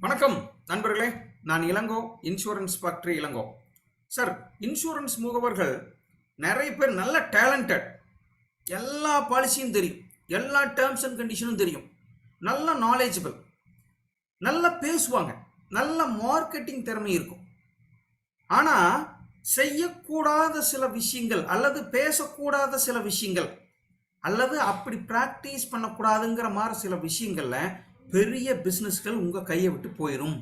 வணக்கம் நண்பர்களே, நான் Ilango, insurance factory Ilango. Sir, insurance முகவர்கள் நிறைய பேர் நல்ல டேலண்டட், எல்லா பாலிசியும் தெரியும், எல்லா டேர்ம்ஸ் அண்ட் கண்டிஷனும் தெரியும், நல்ல நாலேஜபிள், நல்லா பேசுவாங்க, நல்ல மார்க்கெட்டிங் திறமை இருக்கும். ஆனால் செய்யக்கூடாத சில விஷயங்கள் அல்லது பேசக்கூடாத சில விஷயங்கள் அல்லது அப்படி ப்ராக்டிஸ் பண்ணக்கூடாதுங்கிற மாதிரி சில விஷயங்களில் பெரிய பிஸ்னஸ்கள் உங்கள் கையை விட்டு போயிடும்.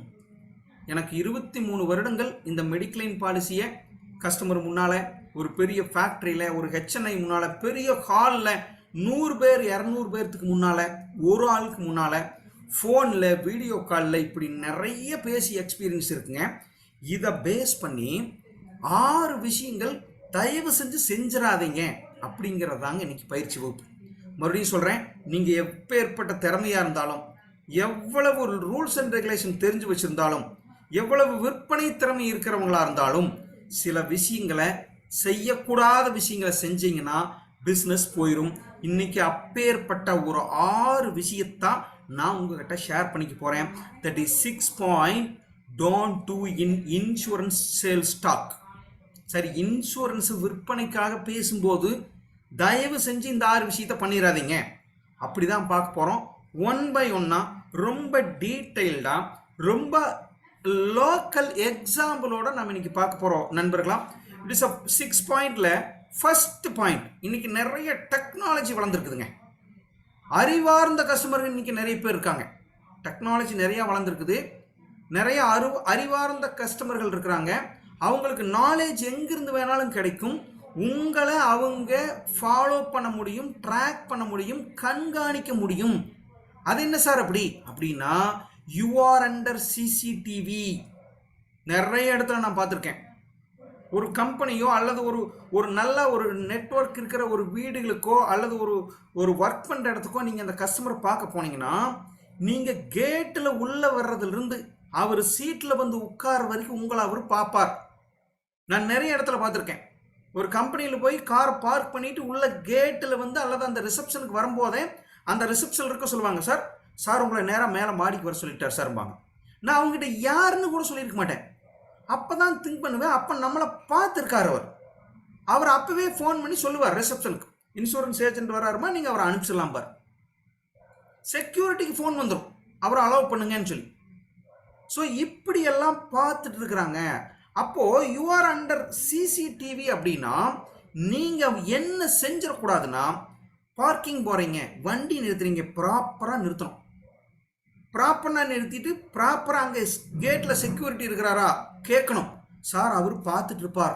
எனக்கு 23 வருடங்கள் இந்த மெடிக்ளைம் பாலிசியை கஸ்டமர் முன்னால், ஒரு பெரிய ஃபேக்ட்ரியில், ஒரு ஹெச்என்ஐ முன்னால், பெரிய ஹாலில் 100 பேர் 200 பேர்த்துக்கு முன்னால், ஒரு ஆளுக்கு முன்னால், ஃபோனில், வீடியோ காலில் இப்படி நிறைய பேசி எக்ஸ்பீரியன்ஸ் இருக்குங்க. இதை பேஸ் பண்ணி 6 விஷயங்கள் தயவு செஞ்சு செஞ்சிடாதீங்க அப்படிங்கிறதாங்க இன்னைக்கு பயிற்சி வகுப்பு. மறுபடியும் சொல்கிறேன், நீங்கள் எப்பேற்பட்ட திறமையாக இருந்தாலும், எவ்வளவு ரூல்ஸ் அண்ட் ரெகுலேஷன் தெரிஞ்சு வச்சிருந்தாலும், எவ்வளவு விற்பனை திறமை இருக்கிறவங்களா இருந்தாலும், சில விஷயங்களை செய்யக்கூடாத விஷயங்களை செஞ்சீங்கன்னா பிஸ்னஸ் போயிடும். இன்னைக்கு அப்பேற்பட்ட ஒரு 6 விஷயத்தான் நான் உங்ககிட்ட ஷேர் பண்ணிக்க போகிறேன். That is 6 point don't do in insurance sales talk. சரி, இன்சூரன்ஸ் விற்பனைக்காக பேசும்போது தயவு செஞ்சு இந்த 6 விஷயத்த பண்ணிடாதீங்க. அப்படிதான் பார்க்க போகிறோம். ஒன் பை ஒன்னா, ரொம்ப டீட்டெயில்டாக, ரொம்ப லோக்கல் எக்ஸாம்பிளோட நம்ம இன்னைக்கு பார்க்க போகிறோம் நண்பர்களா. இட் இஸ் 6 பாயிண்ட்ல ஃபர்ஸ்ட் பாயிண்ட், இன்னைக்கு நிறைய டெக்னாலஜி வளர்ந்துருக்குதுங்க. அறிவார்ந்த கஸ்டமர்கள் இன்னைக்கு நிறைய பேர் இருக்காங்க. டெக்னாலஜி நிறையா வளர்ந்துருக்குது, நிறைய அறிவார்ந்த கஸ்டமர்கள் இருக்கிறாங்க. அவங்களுக்கு நாலேஜ் எங்கிருந்து வேணாலும் கிடைக்கும். உங்களை அவங்க ஃபாலோ பண்ண முடியும், ட்ராக் பண்ண முடியும், கண்காணிக்க முடியும். அது என்ன சார் அப்படின்னா யூ ஆர் அண்டர் சிசிடிவி. நிறைய இடத்துல நான் பார்த்துருக்கேன். ஒரு கம்பெனியோ அல்லது ஒரு நல்ல ஒரு நெட்வொர்க் இருக்கிற ஒரு வீடுகளுக்கோ அல்லது ஒரு ஒர்க் பண்ணுற இடத்துக்கோ நீங்கள் அந்த கஸ்டமரை பார்க்க போனீங்கன்னா, நீங்கள் கேட்டில் உள்ளே வர்றதுலேருந்து அவர் சீட்டில் வந்து உட்கார வரைக்கும் உங்களை அவர் பார்ப்பார். நான் நிறைய இடத்துல பார்த்துருக்கேன். ஒரு கம்பெனியில் போய் காரை பார்க் பண்ணிட்டு உள்ள கேட்டில் வந்து அல்லது அந்த ரிசப்ஷனுக்கு வரும்போதே அந்த ரிசப்ஷன் இருக்க சொல்லுவாங்க, சார் உங்களை நேராக மேலே மாடிக்கு வர சொல்லிட்டார் சார்பாங்க. நான் அவங்ககிட்ட யாருன்னு கூட சொல்லியிருக்க மாட்டேன். அப்போ தான் திங்க் பண்ணுவேன், அப்போ நம்மளை பார்த்துருக்காரு அவர் அப்போவே ஃபோன் பண்ணி சொல்லுவார் ரிசப்ஷனுக்கு, இன்சூரன்ஸ் ஏஜென்ட் வராருமா, நீங்கள் அவரை அனுப்பிச்சிடலாம் பார். செக்யூரிட்டிக்கு ஃபோன் வந்துடும், அவரை அலோவ் பண்ணுங்கன்னு சொல்லி. ஸோ இப்படியெல்லாம் பார்த்துட்டு இருக்கிறாங்க. அப்போது யூ ஆர் அண்டர் சிசிடிவி அப்படின்னா நீங்கள் என்ன செஞ்சிடக்கூடாதுன்னா, பார்க்கிங் போகிறீங்க, வண்டி நிறுத்துறீங்க, ப்ராப்பராக நிறுத்தணும். ப்ராப்பராக நிறுத்திட்டு ப்ராப்பராக அங்கே கேட்டில் செக்யூரிட்டி இருக்கிறாரா கேட்கணும். சார் அவர் பார்த்துட்டு இருப்பார்.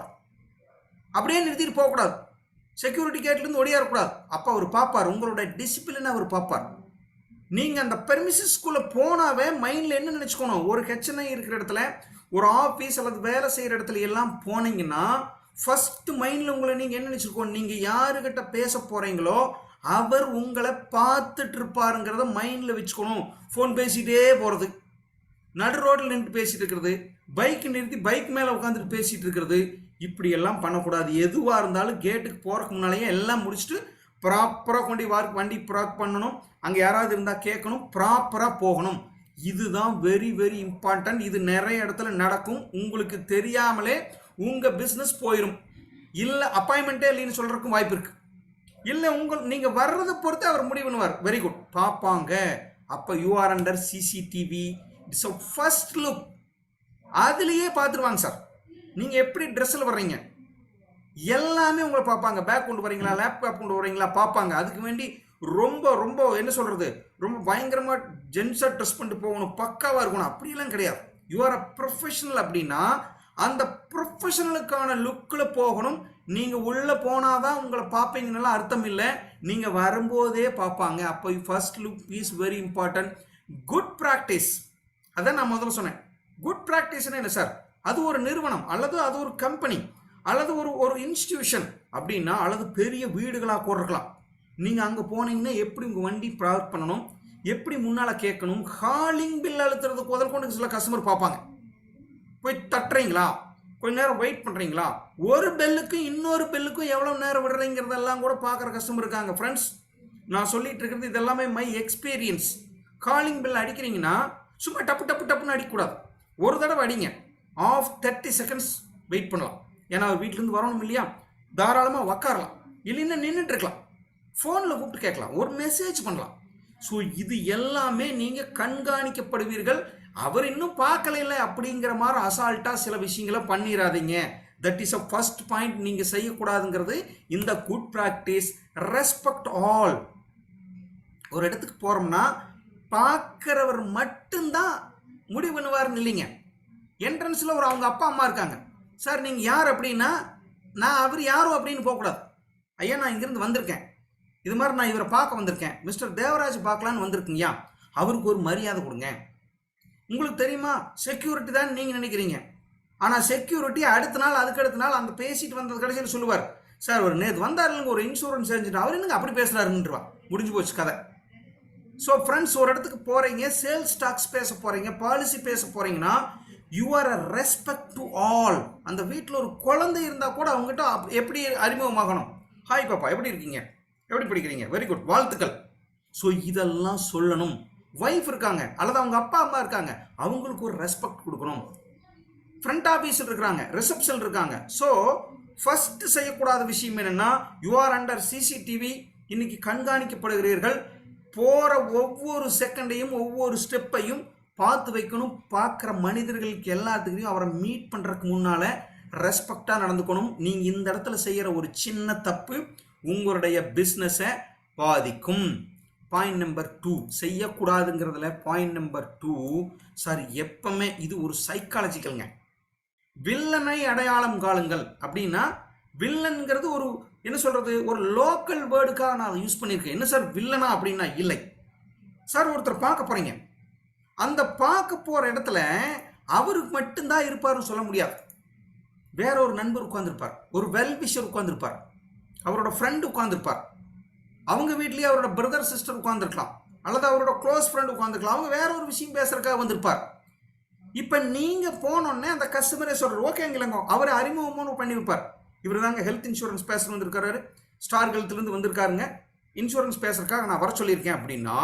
அப்படியே நிறுத்திட்டு போகக்கூடாது. செக்யூரிட்டி கேட்லேருந்து ஒடியாரக்கூடாது. அப்போ அவர் பார்ப்பார், உங்களோட டிசிப்ளினை அவர் பார்ப்பார். நீங்கள் அந்த பெர்மிஷன்ஸ்குள்ளே போனாவே மைண்டில் என்ன நினச்சிக்கணும், ஒரு ஹெச்என்ஐ இருக்கிற இடத்துல, ஒரு ஆஃபீஸ் அல்லது வேலை செய்கிற இடத்துல எல்லாம் போனீங்கன்னா ஃபஸ்ட்டு மைண்டில் உங்களை நீங்கள் என்ன நினச்சிருக்கோம், நீங்கள் யாருக்கிட்ட பேச போகிறீங்களோ அவர் உங்களை பார்த்துட்டு இருப்பாருங்கிறத மைண்டில் வச்சுக்கணும். ஃபோன் பேசிகிட்டே போகிறது, நடு ரோட்டில் நின்று பேசிகிட்டு இருக்கிறது, பைக் நிறுத்தி பைக் மேலே உட்காந்துட்டு பேசிகிட்டு இருக்கிறது, இப்படியெல்லாம் பண்ணக்கூடாது. எதுவாக இருந்தாலும் கேட்டுக்கு போகிறதுக்கு முன்னாலேயே எல்லாம் முடிச்சுட்டு ப்ராப்பராக கொண்டு வண்டி ப்ராக் பண்ணணும். அங்கே யாராவது இருந்தால் கேட்கணும், ப்ராப்பராக போகணும். இதுதான் வெரி வெரி இம்பார்ட்டன்ட். இது நிறைய இடத்துல நடக்கும். உங்களுக்கு தெரியாமலே உங்கள் பிஸ்னஸ் போயிடும். இல்லை அப்பாயின்மெண்ட்டே இல்லைன்னு சொல்கிறதுக்கும் வாய்ப்பு இருக்குது. இல்லை நீங்கள் வர்றதை பொறுத்து அவர் முடிவு பண்ணுவார். வெரி குட், பார்ப்பாங்க. அப்போ you are under CCTV. It's a first look. அதுலேயே பார்த்துருவாங்க சார். நீங்கள் எப்படி ட்ரெஸ்ஸில் வர்றீங்க எல்லாமே உங்களை பார்ப்பாங்க. பேக் கொண்டு வரீங்களா, லேப்டாப் கொண்டு வரீங்களா பார்ப்பாங்க. அதுக்கு வேண்டி ரொம்ப ரொம்ப என்ன சொல்கிறது, ரொம்ப பயங்கரமாக ஜென்ஸாக ட்ரெஸ் பண்ணிட்டு போகணும், பக்காவாக இருக்கணும், அப்படியெல்லாம் கிடையாது. யூ ஆர் அ ப்ரொஃபஷனல் அப்படின்னா அந்த ப்ரொஃபஷனலுக்கான லுக்கில் போகணும். நீங்கள் உள்ளே போனாதான் உங்களை பார்ப்பீங்கன்னெல்லாம் அர்த்தம் இல்லை. நீங்கள் வரும்போதே பார்ப்பாங்க. அப்போ first look is very important. Good practice, அதான் நான் முதல்ல சொன்னேன். குட் ப்ராக்டிஸ்னா என்ன சார், அது ஒரு நிறுவனம் அல்லது அது ஒரு கம்பெனி அல்லது ஒரு இன்ஸ்டிடியூஷன் அப்படின்னா, அல்லது பெரிய வீடுகளாக கூட இருக்கலாம். நீங்கள் அங்கே போனீங்கன்னா எப்படி உங்கள் வண்டி ப்ராடக்ட் பண்ணணும், எப்படி முன்னால் கேட்கணும், ஹாலிங் பில் அழுத்துறதுக்கு முதல் கொண்டு சில கஸ்டமர் பார்ப்பாங்க. போய் தட்டுறீங்களா, கொஞ்ச நேரம் வெயிட் பண்ணுறீங்களா, ஒரு பெல்லுக்கும் இன்னொரு பெல்லுக்கும் எவ்வளோ நேரம் விடுறீங்கிறதெல்லாம் கூட பார்க்குற கஸ்டமர் இருக்காங்க. ஃப்ரெண்ட்ஸ், நான் சொல்லிட்டு இருக்கிறது இதெல்லாமே மை எக்ஸ்பீரியன்ஸ். காலிங் பெல் அடிக்கிறீங்கன்னா சும்மா டப்பு டப்பு டப்புன்னு அடிக்கக்கூடாது. ஒரு தடவை அடிங்க. ஆஃப் 30 செகண்ட்ஸ் வெயிட் பண்ணலாம். ஏன்னா அவர் வீட்டிலேருந்து வரணும் இல்லையா, தாராளமாக உக்காரலாம், இல்லைன்னா நின்றுட்டு இருக்கலாம், ஃபோனில் கூப்பிட்டு கேட்கலாம், ஒரு மெசேஜ் பண்ணலாம். ஸோ இது எல்லாமே நீங்கள் கண்காணிக்கப்படுவீர்கள். அவர் இன்னும் பார்க்கல அப்படிங்கிற மாதிரி அசால்ட்டாக சில விஷயங்களை பண்ணிடாதீங்க. That is a first point நீங்கள் செய்யக்கூடாதுங்கிறது இந்த குட் ப்ராக்டிஸ். Respect all. ஒரு இடத்துக்கு போகிறோம்னா பார்க்குறவர் மட்டும்தான் முடிவு பண்ணுவார்னு இல்லைங்க. என்ட்ரன்ஸில் ஒரு அவங்க அப்பா அம்மா இருக்காங்க. சார் நீங்கள் யார் அப்படின்னா, நான் அவர் யாரும் அப்படின்னு போகக்கூடாது. ஐயா நான் இங்கேருந்து வந்திருக்கேன், இது மாதிரி நான் இவரை பார்க்க வந்திருக்கேன், மிஸ்டர் தேவராஜ் பார்க்கலான்னு வந்திருக்கீங்கயா, அவருக்கு ஒரு மரியாதை கொடுங்க. உங்களுக்கு தெரியுமா செக்யூரிட்டி தான் நீங்கள் நினைக்கிறீங்க, ஆனால் செக்யூரிட்டி அடுத்த நாள் அதுக்கு அடுத்த நாள் அந்த பேசிட்டு வந்தது கடைசியில் சொல்லுவார், சார் ஒரு நேற்று வந்தார் இல்லைங்க ஒரு இன்சூரன்ஸ் ஏஜென்ட், அவர் என்னங்க அப்படி பேசுகிறாருன்றவா, முடிஞ்சு போச்சு கதை. ஸோ ஃப்ரெண்ட்ஸ், ஒரு இடத்துக்கு போகிறீங்க, சேல்ஸ் டாக்ஸ் பேச போகிறீங்க, பாலிசி பேச போகிறீங்கன்னா you are a respect to all. அந்த வீட்டில் ஒரு குழந்தை இருந்தால் கூட அவங்ககிட்ட எப்படி அறிமுகமாகணும், ஹாய் பாப்பா எப்படி இருக்கீங்க, எப்படி படிக்கிறீங்க, வெரி குட், வாழ்த்துக்கள். ஸோ இதெல்லாம் சொல்லணும். ஒய்ஃப் இருக்காங்க அல்லது அவங்க அப்பா அம்மா இருக்காங்க, அவங்களுக்கு ஒரு ரெஸ்பெக்ட் கொடுக்கணும். ஃப்ரண்ட் ஆஃபீஸில் இருக்கிறாங்க, ரிசப்ஷன் இருக்காங்க. ஸோ ஃபர்ஸ்ட் செய்யக்கூடாத விஷயம் என்னென்னா, யூ ஆர் அண்டர் சிசிடிவி, இன்னைக்கு கண்காணிக்கப்படுகிறீர்கள். போகிற ஒவ்வொரு செகண்டையும் ஒவ்வொரு ஸ்டெப்பையும் பார்த்து வைக்கணும். பார்க்குற மனிதர்களுக்கு எல்லாத்துக்கையும் அவரை மீட் பண்ணுறதுக்கு முன்னால் ரெஸ்பெக்டாக நடந்துக்கணும். நீங்கள் இந்த இடத்துல செய்கிற ஒரு சின்ன தப்பு உங்களுடைய பிஸ்னஸை பாதிக்கும். பாயிண்ட் நம்பர் 2 செய்யக்கூடாதுங்கிறதுல பாயிண்ட் நம்பர் 2, சார் எப்பவுமே இது ஒரு சைக்காலஜிக்கல்ங்க. வில்லனை அடையாளம் காணுங்கள் அப்படின்னா, வில்லன்கிறது ஒரு என்ன சொல்கிறது, ஒரு லோக்கல் வேர்டுக்காக நான் யூஸ் பண்ணியிருக்கேன். என்ன சார் வில்லனா அப்படின்னா, இல்லை சார் ஒருத்தர் பார்க்க போகிறீங்க, அந்த பார்க்க போகிற இடத்துல அவருக்கு மட்டும்தான் இருப்பார்னு சொல்ல முடியாது. வேற ஒரு நண்பர் உட்கார்ந்துருப்பார், ஒரு வெல்விஷர் உட்கார்ந்துருப்பார், அவரோட ஃப்ரெண்டு உட்கார்ந்துருப்பார், அவங்க வீட்லேயே அவரோட பிரதர் சிஸ்டர் உட்கார்ந்துருக்கலாம், அல்லது அவரோட க்ளோஸ் ஃப்ரெண்டு உட்காந்துருக்கலாம், அவங்க வேற ஒரு விஷயம் பேசுறதுக்காக வந்திருப்பார். இப்போ நீங்கள் போனோடனே அந்த கஸ்டமரே சொல்கிறார், ஓகேங்களேங்க, அவர் அறிமுகமும் பண்ணி வைப்பார், இவர் தாங்க ஹெல்த் இன்சூரன்ஸ் பேச வந்திருக்காரு, ஸ்டார் ஹெல்த்லேருந்து வந்திருக்காருங்க, இன்சூரன்ஸ் பேசுறதுக்காக நான் வர சொல்லியிருக்கேன் அப்படின்னா,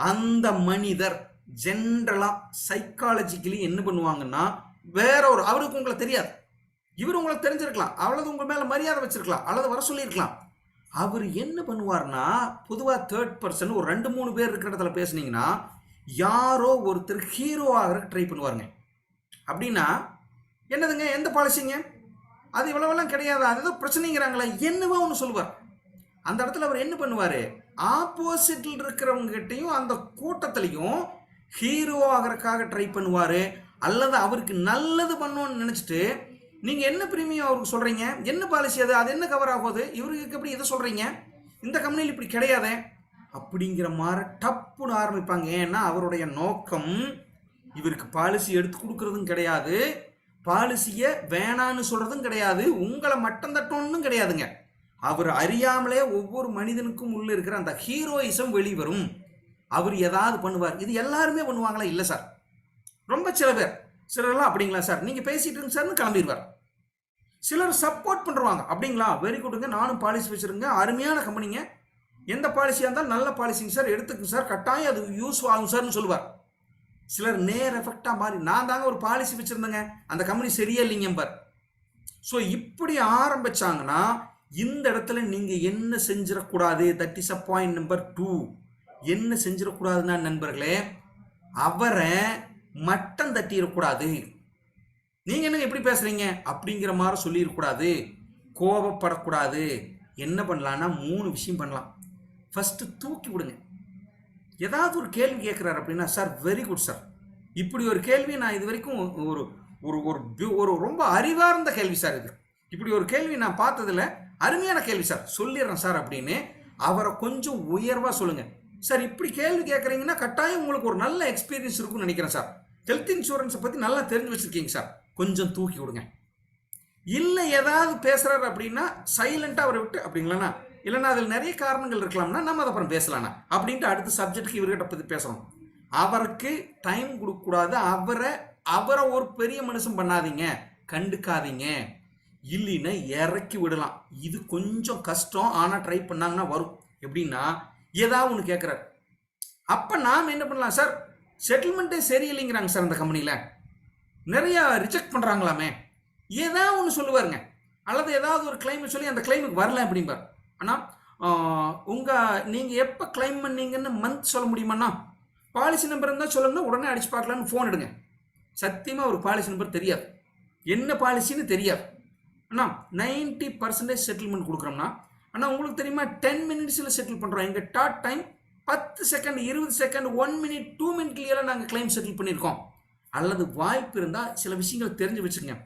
அந்த மனிதர் ஜென்ரலாக சைக்காலஜிக்கலி என்ன பண்ணுவாங்கன்னா, வேற ஒரு அவருக்கு உங்களை தெரியாது, இவர் உங்களுக்கு தெரிஞ்சிருக்கலாம், அவ்வளவு உங்கள் மேலே மரியாதை வச்சிருக்கலாம், அல்லது வர சொல்லியிருக்கலாம். அவர் என்ன பண்ணுவார்னா, பொதுவாக தேர்ட் பர்சன் ஒரு 2-3 பேர் இருக்கிற இடத்துல பேசுனீங்கன்னா, யாரோ ஒருத்தர் ஹீரோ ஆகிற ட்ரை பண்ணுவாருங்க. அப்படின்னா என்னதுங்க, எந்த பாலிசிங்க, அது இவ்வளவெல்லாம் கிடையாது, அதுதான் பிரச்சனைங்கிறாங்களா, என்னவோ ஒன்று சொல்லுவார். அந்த இடத்துல அவர் என்ன பண்ணுவார், ஆப்போசிட்டில் இருக்கிறவங்ககிட்டையும் அந்த கூட்டத்திலையும் ஹீரோ ஆகிறதுக்காக ட்ரை பண்ணுவார். அல்லது அவருக்கு நல்லது பண்ணணும்னு நினச்சிட்டு, நீங்கள் என்ன ப்ரீமியம் அவருக்கு சொல்கிறீங்க, என்ன பாலிசி அது, அது என்ன கவர் ஆகுது, இவருக்கு எப்படி இதை சொல்கிறீங்க, இந்த கம்பெனியில் இப்படி கிடையாதே அப்படிங்கிற மாதிரி டப்புன்னு ஆரம்பிப்பாங்க. ஏன்னா அவருடைய நோக்கம் இவருக்கு பாலிசி எடுத்து கொடுக்கறதும் கிடையாது, பாலிசியை வேணான்னு சொல்கிறதும் கிடையாது, உங்களை மட்டம் தட்டணும்னு கிடையாதுங்க. அவர் அறியாமலே ஒவ்வொரு மனிதனுக்கும் உள்ள இருக்கிற அந்த ஹீரோயிசம் வெளிவரும். அவர் ஏதாவது பண்ணுவார். இது எல்லாருமே பண்ணுவாங்களா? இல்லை சார், ரொம்ப சில பேர், சிலர்லாம் அப்படிங்களா சார், நீங்கள் பேசிட்டு இருங்க சார்னு கிளம்பிடுவார். சிலர் சப்போர்ட் பண்ணுறாங்க, அப்படிங்களா வெரி குட்டுங்க, நானும் பாலிசி வச்சுருங்க, அருமையான கம்பெனிங்க, எந்த பாலிசியாக இருந்தாலும் நல்ல பாலிசிங்க சார், எடுத்துக்கங்க சார், கட்டாயம் அது யூஸ் ஆகும் சார்னு சொல்லுவார். சிலர் நேர் எஃபெக்டாக மாறி, நான் தாங்க ஒரு பாலிசி வச்சுருந்தேங்க, அந்த கம்பெனி சரியே இல்லைங்கம்பார். ஸோ இப்படி ஆரம்பிச்சாங்கன்னா இந்த இடத்துல நீங்கள் என்ன செஞ்சிடக்கூடாது, that is a point number 2. என்ன செஞ்சிடக்கூடாதுன்னா நண்பர்களே, அவரை மட்டம் தட்டிடக்கூடாது. நீங்கள் என்ன எப்படி பேசுகிறீங்க அப்படிங்கிற மாதிரி சொல்லிடக்கூடாது, கோபப்படக்கூடாது. என்ன பண்ணலான்னா 3 விஷயம் பண்ணலாம். ஃபஸ்ட்டு தூக்கி விடுங்க. ஏதாவது ஒரு கேள்வி கேட்குறாரு அப்படின்னா, சார் வெரி குட் சார், இப்படி ஒரு கேள்வி நான் இது வரைக்கும் ஒரு ஒரு ஒரு ரொம்ப அறிவார்ந்த கேள்வி சார், இது இப்படி ஒரு கேள்வி நான் பார்த்ததில்ல, அருமையான கேள்வி சார், சொல்லிடுறேன் சார் அப்படின்னு அவரை கொஞ்சம் உயர்வாக சொல்லுங்கள். சார் இப்படி கேள்வி கேட்குறீங்கன்னா கட்டாயம் உங்களுக்கு ஒரு நல்ல எக்ஸ்பீரியன்ஸ் இருக்குன்னு நினைக்கிறேன் சார், ஹெல்த் இன்சூரன்ஸை பற்றி நல்லா தெரிஞ்சு வச்சுருக்கீங்க சார், கொஞ்சம் தூக்கி விடுங்க. இல்லை ஏதாவது பேசுகிறாரு அப்படின்னா சைலண்ட்டாக அவரை விட்டு, அப்படிங்களாண்ணா இல்லைன்னா அதில் நிறைய காரணங்கள் இருக்கலாம்னா நம்ம அதை அப்புறம் பேசலாண்ணா அப்படின்ட்டு அடுத்த சப்ஜெக்டுக்கு இவர்கிட்ட பற்றி பேசணும். அவருக்கு டைம் கொடுக்கக்கூடாது. அவரை ஒரு பெரிய மனுஷன் பண்ணாதீங்க, கண்டுக்காதீங்க, இல்லைன்னா இறக்கி விடலாம். இது கொஞ்சம் கஷ்டம், ஆனால் ட்ரை பண்ணாங்கன்னா வரும். எப்படின்னா ஏதாவது ஒன்று கேட்குறாரு, அப்போ நாம் என்ன பண்ணலாம், சார் செட்டில்மெண்ட்டே சரியில்லைங்கிறாங்க சார் அந்த கம்பெனியில். நிறையா ரிஜெக்ட் பண்ணுறாங்களாமே. ஏதாவது ஒன்று சொல்லுவாருங்க, அல்லது ஏதாவது ஒரு கிளைம் சொல்லி அந்த கிளைமுக்கு வரல அப்படிம்பார். ஆனால் நீங்கள் எப்போ கிளைம் பண்ணீங்கன்னு மந்த் சொல்ல முடியுமாண்ணா? பாலிசி நம்பர் இருந்தால் சொல்லுங்கன்னா உடனே அடிச்சு பார்க்கலான்னு ஃபோன் எடுங்க. சத்தியமாக ஒரு பாலிசி நம்பர் தெரியாது, என்ன பாலிசின்னு தெரியாது. அண்ணா 90% செட்டில்மெண்ட் கொடுக்குறோம்னா, ஆனால் உங்களுக்கு தெரியுமா 10 மினிட்ஸில் செட்டில் பண்ணுறோம். எங்கள் dot time 10 second, 20 second, 1 minute, 2 மினிட்லேயெல்லாம் நாங்கள் கிளைம் செட்டில் பண்ணியிருக்கோம். அல்லது வாய்ப்பு இருந்தால் சில விஷயங்கள் தெரிஞ்சு வச்சுக்கோங்க.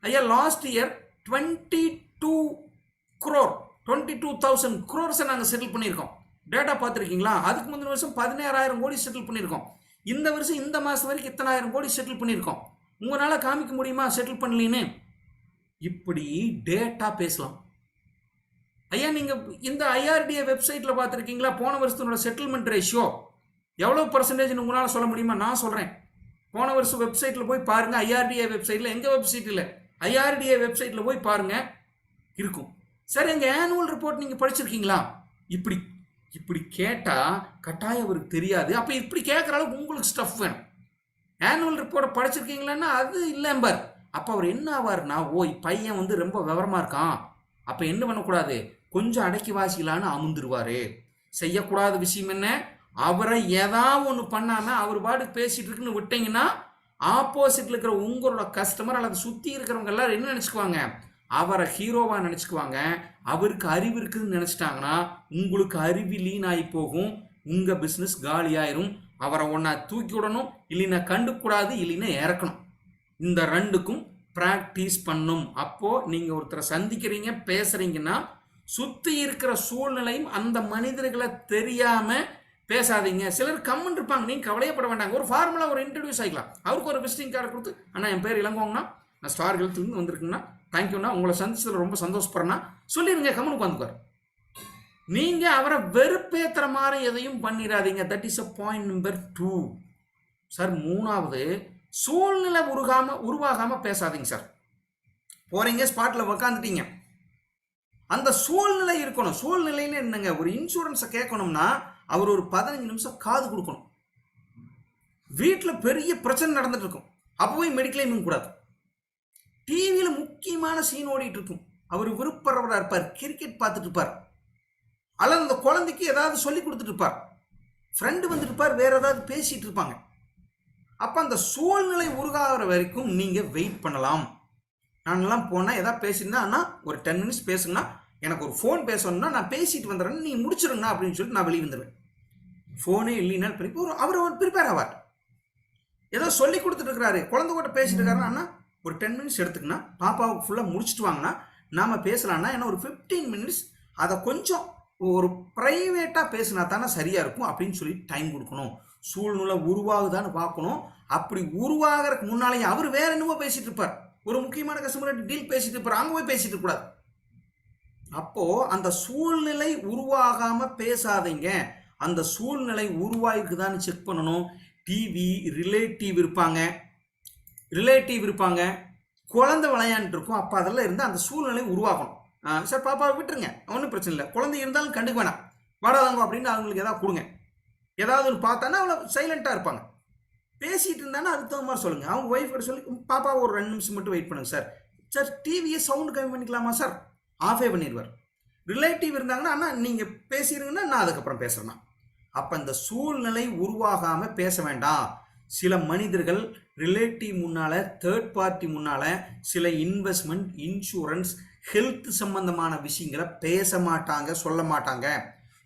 ஐயா லாஸ்ட் இயர் 22,000 crores நாங்கள் செட்டில் பண்ணியிருக்கோம். டேட்டா பார்த்துருக்கீங்களா? அதுக்கு முந்தின வருஷம் 16,000 கோடி செட்டில் பண்ணியிருக்கோம். இந்த வருஷம் இந்த மாதம் வரைக்கும் இத்தனை ஆயிரம் கோடி செட்டில் பண்ணியிருக்கோம். உங்களால் காமிக்க முடியுமா செட்டில் பண்ணலின்னு? இப்படி டேட்டா பேசலாம். ஐயா நீங்கள் இந்த ஐஆர்டிஏ வெப்சைட்டில் பார்த்துருக்கீங்களா? போன வருஷத்தினோட செட்டில்மெண்ட் ரேஷியோ எவ்வளோ பர்சன்டேஜ்னு உங்களால் சொல்ல முடியுமா? நான் சொல்கிறேன். போன வருஷம் வெப்சைட்டில் போய் பாருங்கள். ஐஆர்டிஏ வெப்சைட்டில், எங்கள் வெப்சைட் இல்லை, ஐஆர்டிஏ வெப்சைட்டில் போய் பாருங்கள், இருக்கும். சார் எங்கள் ஆனுவல் ரிப்போர்ட் நீங்கள் படிச்சிருக்கீங்களா? இப்படி இப்படி கேட்டால் கட்டாயம் அவருக்கு தெரியாது. அப்போ இப்படி கேட்குற அளவுக்கு உங்களுக்கு ஸ்டஃப் வேணும். ஆனுவல் ரிப்போர்ட்டை படிச்சிருக்கீங்களான்னா அது இல்லைம்பார். அப்போ அவர் என்ன ஆவார்னா, பையன் வந்து ரொம்ப விவரமாக இருக்கான், அப்போ என்ன பண்ணக்கூடாது, கொஞ்சம் அடக்கி வாசிக்கலான்னு அமுந்துருவார். செய்யக்கூடாத விஷயம் என்ன, அவரை ஏதாவது ஒன்று பண்ணாம அவர் பாட்டுக்கு பேசிட்டு இருக்குன்னு விட்டீங்கன்னா ஆப்போசிட்ல இருக்கிற உங்களோட கஸ்டமர் அல்லது சுற்றி இருக்கிறவங்க எல்லாரும் என்ன நினச்சிக்குவாங்க, அவரை ஹீரோவாக நினச்சிக்குவாங்க. அவருக்கு அறிவு இருக்குதுன்னு நினச்சிட்டாங்கன்னா உங்களுக்கு அறிவு லீன் ஆகி போகும், உங்கள் பிஸ்னஸ் காலியாயிரும். அவரை ஒன்றா தூக்கி விடணும், இல்லைன்னா கண்டுக்கூடாது, இல்லைன்னா இறக்கணும். இந்த ரெண்டுக்கும் ப்ராக்டிஸ் பண்ணும். அப்போது நீங்கள் ஒருத்தரை சந்திக்கிறீங்க, பேசுகிறீங்கன்னா சுற்றி இருக்கிற சூழ்நிலையும் அந்த மனிதர்களை தெரியாமல் பேசாதீங்க. சிலர் கம்மன் இருப்பாங்க, நீங்கள் கவலையப்பட வேண்டாங்க. ஒரு ஃபார்முலா ஒரு இன்ட்ரடியூஸ் ஆகிக்கலாம். அவருக்கு ஒரு விசிட்டிங் கார்டு கொடுத்து, அண்ணா என் பேர் இளங்கோங்கண்ணா, நான் ஸ்டார் ஹெல்த்லேருந்து வந்திருக்குங்கண்ணா, தேங்க்யூண்ணா, உங்களை சந்திச்சதில் ரொம்ப சந்தோஷப்படுறேன்னா சொல்லிடுங்க, கம்மனுக்கு வந்துக்குவார். நீங்கள் அவரை வெறுப்பேற்றுற மாதிரி எதையும் பண்ணிடாதீங்க. That is a point number 2. Sir மூணாவது, சூழ்நிலை உருவாகாமல் பேசாதீங்க சார். போகிறீங்க, ஸ்பாட்டில் உக்காந்துட்டீங்க, அந்த சூழ்நிலை இருக்கணும். சூழ்நிலைன்னு என்னங்க, ஒரு இன்சூரன்ஸை கேட்கணும்னா அவர் ஒரு 15 நிமிஷம் காது கொடுக்கணும். வீட்டில் பெரிய பிரச்சனை நடந்துட்டு இருக்கும், அப்போ போய் மெடிக்ளைமிங் கூடாது. டிவியில் முக்கியமான சீன் ஓடிட்டு இருக்கும், அவர் விருப்பறவராக இருப்பார், கிரிக்கெட் பார்த்துட்டு இருப்பார், அல்லது அந்த குழந்தைக்கு ஏதாவது சொல்லி கொடுத்துட்டு இருப்பார், ஃப்ரெண்டு வந்துட்டு இருப்பார், வேற ஏதாவது பேசிட்டு இருப்பாங்க. அப்போ அந்த சூழ்நிலை உருகாகிற வரைக்கும் நீங்கள் வெயிட் பண்ணலாம். நானெல்லாம் போனால் எதாவது பேசியிருந்தா, அண்ணா ஒரு 10 மினிட்ஸ் பேசுங்கன்னா, எனக்கு ஒரு ஃபோன் பேசணும்னா நான் பேசிட்டு வந்துடுறேன், நீங்கள் முடிச்சிருங்கண்ணா அப்படின்னு சொல்லிட்டு நான் வெளியே வந்துடுவேன். ஃபோனே இல்லைன்னா அவர் ப்ரிப்பேர் ஆவார். ஏதோ சொல்லி கொடுத்துட்டு இருக்கிறாரு, குழந்தை கூட பேசிட்டு இருக்காருன்னா, அண்ணா ஒரு 10 மினிட்ஸ் எடுத்துக்கினா பாப்பாவுக்கு ஃபுல்லாக முடிச்சுட்டு வாங்கினா நாம் பேசலான்னா, ஏன்னா ஒரு 15 மினிட்ஸ் அதை கொஞ்சம் ஒரு ப்ரைவேட்டாக பேசினா தானே சரியாக இருக்கும் அப்படின்னு சொல்லி டைம் கொடுக்கணும். சூழ்நிலை உருவாகுதான்னு பார்க்கணும். அப்படி உருவாகிறதுக்கு முன்னாலேயே அவர் வேற என்னவோ பேசிட்டு இருப்பார், ஒரு முக்கியமான கஸ்டமர் டீல் பேசிட்டு இருப்பார், அங்கே போய் பேசிட்டு இருக்கக்கூடாது. அப்போது அந்த சூழ்நிலை உருவாகாமல் பேசாதீங்க. அந்த சூழ்நிலை உருவாகிருக்குதான்னு செக் பண்ணணும். டிவி ரிலேட்டிவ் இருப்பாங்க, குழந்தை விளையாண்டு இருக்கும், அப்போ அதெல்லாம் இருந்தால் அந்த சூழ்நிலை உருவாகணும். சார் பாப்பாவை விட்டுருங்க, ஒன்றும் பிரச்சனை இல்லை, குழந்தை இருந்தாலும் கண்டுக்க வேணாம், வாடாதாங்க அப்படின்னு அவங்களுக்கு ஏதாவது கொடுங்க. ஏதாவது ஒன்று பார்த்தானா அவ்வளோ சைலண்ட்டாக இருப்பாங்க. பேசிகிட்டு இருந்தானா அதுக்கு தகுந்த மாதிரி சொல்லுங்கள். அவங்க ஒய்ஃப் கிட்ட சொல்லி, பாப்பா ஒரு 2 நிமிஷம் மட்டும் வெயிட் பண்ணுங்க சார். சார் டிவியை சவுண்டு கம்மி பண்ணிக்கலாமா சார்? ஆஃபே பண்ணிடுவார். ரிலேட்டிவ் இருந்தாங்கன்னா, அண்ணா நீங்கள் பேசிடுங்கன்னா நான் அதுக்கப்புறம் பேசுகிறேன்னா. அப்போ இந்த சூழ்நிலை உருவாகாமல் பேச வேண்டாம். சில மனிதர்கள் ரிலேட்டிவ் முன்னால், தேர்ட் பார்ட்டி முன்னால் சில இன்வெஸ்ட்மெண்ட், இன்சூரன்ஸ், ஹெல்த் சம்பந்தமான விஷயங்களை பேச மாட்டாங்க, சொல்ல மாட்டாங்க.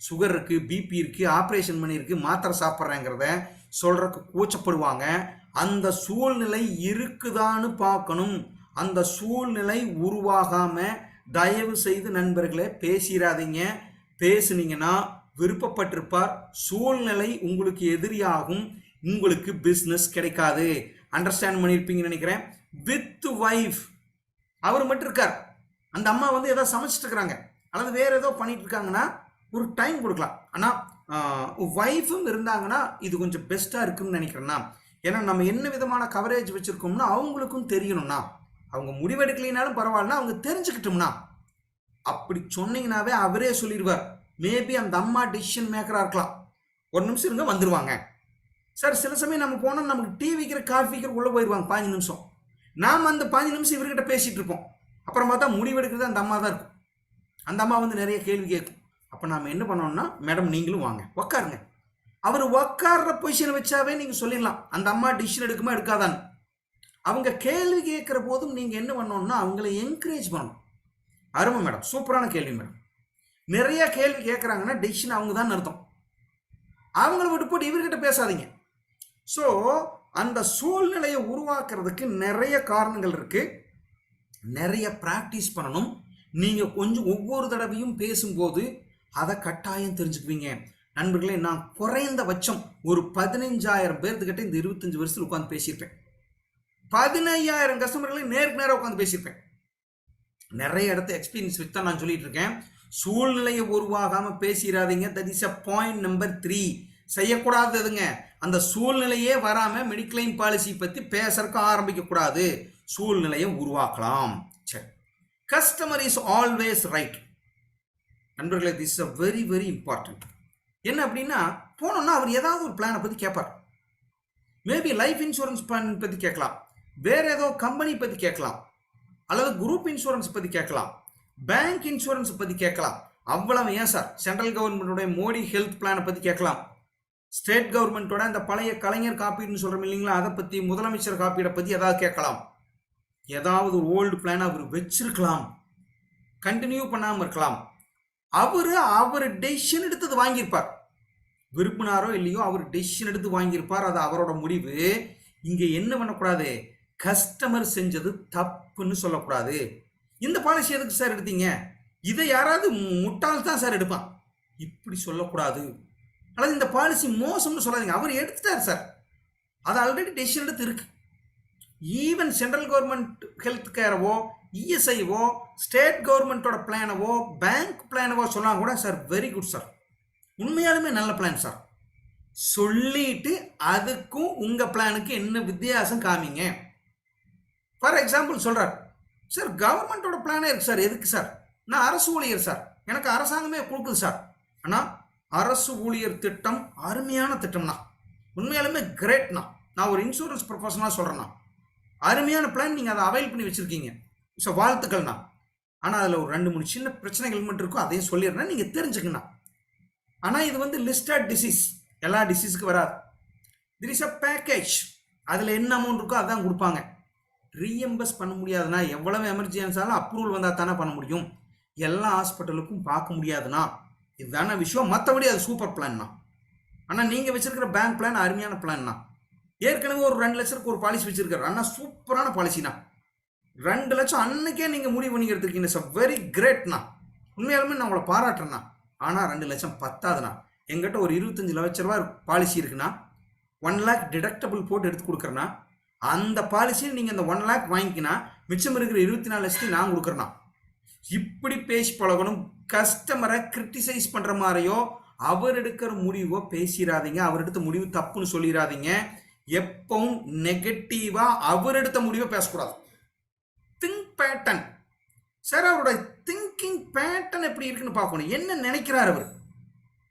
சுகர் இருக்குது, பிபி இருக்குது, ஆப்ரேஷன் பண்ணியிருக்கு, மாத்திரை சாப்பிட்றேங்கிறத சொல்கிறதுக்கு கூச்சப்படுவாங்க. அந்த சூழ்நிலை இருக்குதான்னு பார்க்கணும். அந்த சூழ்நிலை உருவாகாமல் தயவு செய்து நண்பர்களே பேசிடாதீங்க. பேசுனீங்கன்னா விருப்பப்பட்டிருப்பார், சூழ்நிலை உங்களுக்கு எதிரியாகும், உங்களுக்கு பிஸ்னஸ் கிடைக்காது. அண்டர்ஸ்டாண்ட் பண்ணியிருப்பீங்கன்னு நினைக்கிறேன். வித் வைஃப் அவர் மட்டும் இருக்கார், அந்த அம்மா வந்து ஏதோ சமைச்சிட்டு இருக்கிறாங்க அல்லது வேறு ஏதோ பண்ணிட்டு இருக்காங்கன்னா ஒரு டைம் கொடுக்கலாம். ஆனால் ஒய்ஃபும் இருந்தாங்கன்னா இது கொஞ்சம் பெஸ்ட்டாக இருக்குன்னு நினைக்கிறேன்னா. ஏன்னா நம்ம என்ன விதமான கவரேஜ் வச்சுருக்கோம்னா அவங்களுக்கும் தெரியணும்னா, அவங்க முடிவெடுக்கலினாலும் பரவாயில்லனா அவங்க தெரிஞ்சுக்கிட்டோம்னா, அப்படி சொன்னீங்கன்னாவே அவரே சொல்லிடுவார். மேபி அந்த அம்மா டிசிஷன் மேக்கராக இருக்கலாம், 1 நிமிஷம் இருங்க வந்துடுவாங்க, சார் சில சமயம் நம்ம போனால் நமக்கு டீ வைக்கிற காஃபி வைக்கிற உள்ளே போயிடுவாங்க 15 நிமிஷம். நாம் அந்த 15 நிமிஷம் இவர்கிட்ட பேசிகிட்டு இருப்போம். அப்புறம் பார்த்தா முடிவெடுக்கிறது அந்த அம்மா தான் இருக்கும். அந்த அம்மா வந்து நிறைய கேள்வி கேட்கும். அப்போ நாம் என்ன பண்ணோம்னா, மேடம் நீங்களும் வாங்க உக்காருங்க. அவர் உக்காடுற பொசிஷனை வச்சாவே நீங்கள் சொல்லிடலாம் அந்த அம்மா டிசிஷன் எடுக்குமா எடுக்காதான்னு. அவங்க கேள்வி கேட்குற போதும் நீங்கள் என்ன பண்ணணும்னா அவங்கள என்கரேஜ் பண்ணணும். அருமை மேடம், சூப்பரான கேள்வி மேடம். நிறைய கேள்வி கேட்குறாங்கன்னா டிசிஷன் அவங்க தான் அர்த்தம். அவங்கள விட்டு போட்டு இவர்கிட்ட பேசாதீங்க. ஸோ அந்த சூழ்நிலையை உருவாக்குறதுக்கு நிறைய காரணங்கள் இருக்கு. நிறைய ப்ராக்டிஸ் பண்ணணும். நீங்கள் கொஞ்சம் ஒவ்வொரு தடவையும் பேசும்போது அதை கட்டாயம் தெரிஞ்சுக்குவீங்க. நண்பர்களே, நான் குறைந்தபட்சம் ஒரு 15,000 பேர்த்துக்கிட்ட இந்த 25 வருஷத்தில் உட்காந்து பேசியிருப்பேன். 15,000 கஸ்டமர்களை நேருக்கு நேராக உட்காந்து பேசியிருப்பேன். நிறைய இடத்த எக்ஸ்பீரியன்ஸ் வித் தான் நான் சொல்லிட்டு இருக்கேன். சூழ்நிலையை உருவாகாமல் பேசிடாதீங்க. That is a point number 3. செய்யக்கூடாதுங்க. அந்த சூழ்நிலையே வராமல் மெடிக்ளைம் பாலிசி பற்றி பேசுறதுக்கு ஆரம்பிக்கக்கூடாது. சூழ்நிலையை உருவாக்கலாம். சரி, கஸ்டமர் இஸ் ஆல்வேஸ் ரைட். நண்பர்களே, this is a very very important. என்ன அப்படின்னா, போனோம்னா அவர் ஏதாவது ஒரு பிளானை பற்றி கேட்பார். மேபி லைஃப் இன்சூரன்ஸ் பிளான் பற்றி கேட்கலாம், வேற ஏதோ கம்பெனி பற்றி கேட்கலாம், அல்லது குரூப் இன்சூரன்ஸ் பற்றி கேட்கலாம், பேங்க் இன்சூரன்ஸ் பற்றி கேட்கலாம். அவ்வளவு ஏன் சார், சென்ட்ரல் கவர்மெண்டோட மோடி ஹெல்த் பிளானை பற்றி கேட்கலாம், ஸ்டேட் கவர்மெண்ட்டோட அந்த பழைய கலைஞர் காப்பீடுன்னு சொல்கிறோம் இல்லைங்களா, அதை பற்றி, முதலமைச்சர் காப்பீடை பற்றி ஏதாவது கேட்கலாம். ஏதாவது ஓல்டு பிளான் அவர் வச்சிருக்கலாம், கண்டினியூ பண்ணாமல் இருக்கலாம். அவர் டெசிஷன் எடுத்தது வாங்கியிருப்பார். விரும்பினாரோ இல்லையோ அவர் டெசிஷன் எடுத்து வாங்கியிருப்பார். அது அவரோட முடிவு. இங்கே என்ன பண்ணக்கூடாது, கஸ்டமர் செஞ்சது தப்புன்னு சொல்லக்கூடாது. இந்த பாலிசி எதுக்கு சார் எடுத்தீங்க, இதை யாராவது முட்டாள் தான் சார் எடுப்பான், இப்படி சொல்லக்கூடாது. அல்லது இந்த பாலிசி மோசம்னு சொல்லாதீங்க, அவர் எடுத்துட்டார் சார், அது ஆல்ரெடி டெசிஷன் எடுத்து இருக்கு. ஈவன் சென்ட்ரல் கவர்மெண்ட் ஹெல்த் கேரவோ, இஎஸ்ஐவோ, ஸ்டேட் கவர்மெண்ட்டோட பிளானவோ, பேங்க் பிளானவோ சொன்னா கூட சார் வெரி குட் சார், உண்மையாலுமே நல்ல பிளான் சார் சொல்லிட்டு அதுக்கும் உங்க பிளானுக்கு என்ன வித்தியாசம் காமிங்க. ஃபார் எக்ஸாம்பிள் சொல்றார், சார் கவர்மெண்ட்டோட பிளானே இருக்கு சார், எதுக்கு சார், நான் அரசு ஊழியர் சார், எனக்கு அரசாங்கமே கொடுக்குது சார். ஆனால் அரசு ஊழியர் திட்டம் அருமையான திட்டம்னா, உண்மையாலுமே கிரேட்னா, நான் ஒரு இன்சூரன்ஸ் ப்ரொஃபஷனலாக சொல்கிறேன்னா, அருமையான பிளான், நீங்கள் அதை அவைல் பண்ணி வச்சுருக்கீங்க, ஸோ வாழ்த்துக்கள்ண்ணா. ஆனால் அதில் ஒரு 2-3 சின்ன பிரச்சனைகள் மட்டும் இருக்கும், அதையும் சொல்லிடுறேன், நீங்கள் தெரிஞ்சுக்கண்ணா. ஆனால் இது வந்து லிஸ்டட் டிசீஸ், எல்லா டிசீஸுக்கு வராது. திஸ் இஸ் அ பேக்கேஜ், அதில் என்ன அமௌண்ட் இருக்கோ அதான் கொடுப்பாங்க. ரீஎம்பர்ஸ் பண்ண முடியாதுன்னா, எவ்வளவு எமர்ஜென்ஸாலும் அப்ரூவல் வந்தால் தானே பண்ண முடியும். எல்லா ஹாஸ்பிட்டலுக்கும் பார்க்க முடியாதுன்னா, இதுதான விஷயம். மற்றபடி அது சூப்பர் பிளான்னா. ஆனால் நீங்கள் வச்சிருக்கிற பேங்க் பிளான் அருமையான பிளான்னா. ஏற்கனவே ஒரு 2 லட்சத்துக்கு ஒரு பாலிசி வச்சிருக்காரு, ஆனால் சூப்பரான பாலிசினா. 2 லட்சம் அன்னைக்கே நீங்கள் முடிவு பண்ணி எடுத்துருக்கீங்க, சார் வெரி கிரேட்னா. உண்மையாலுமே நான் உங்களை பாராட்டுறேன்னா. ஆனால் 2 லட்சம் பத்தாதுண்ணா. எங்கிட்ட ஒரு 25 லட்ச ரூபா பாலிசி இருக்குன்னா, 1 லேக் டிடக்டபிள் போட்டு எடுத்து கொடுக்குறேன்னா, அந்த பாலிசியை நீங்கள் அந்த 1 லேக் வாங்கிக்கினா மிச்சம் இருக்கிற 24 லட்சத்தையும் நான் கொடுக்குறேன்னா. இப்படி பேசி பழகணும். கஸ்டமரை கிரிட்டிசைஸ் பண்ணுற மாதிரியோ அவர் எடுக்கிற முடிவோ பேசிடாதீங்க. அவர் எடுத்த முடிவு தப்புன்னு சொல்லிடாதீங்க. எப்பவும் நெகட்டிவா அவர் எடுத்த முடிவை பேசக்கூடாது. திங்க் பேட்டர்ன், சார் அவரோட திங்கிங் பேட்டர்ன் எப்படி இருக்குன்னு பார்க்கணும். என்ன நினைக்கிறார் அவர்,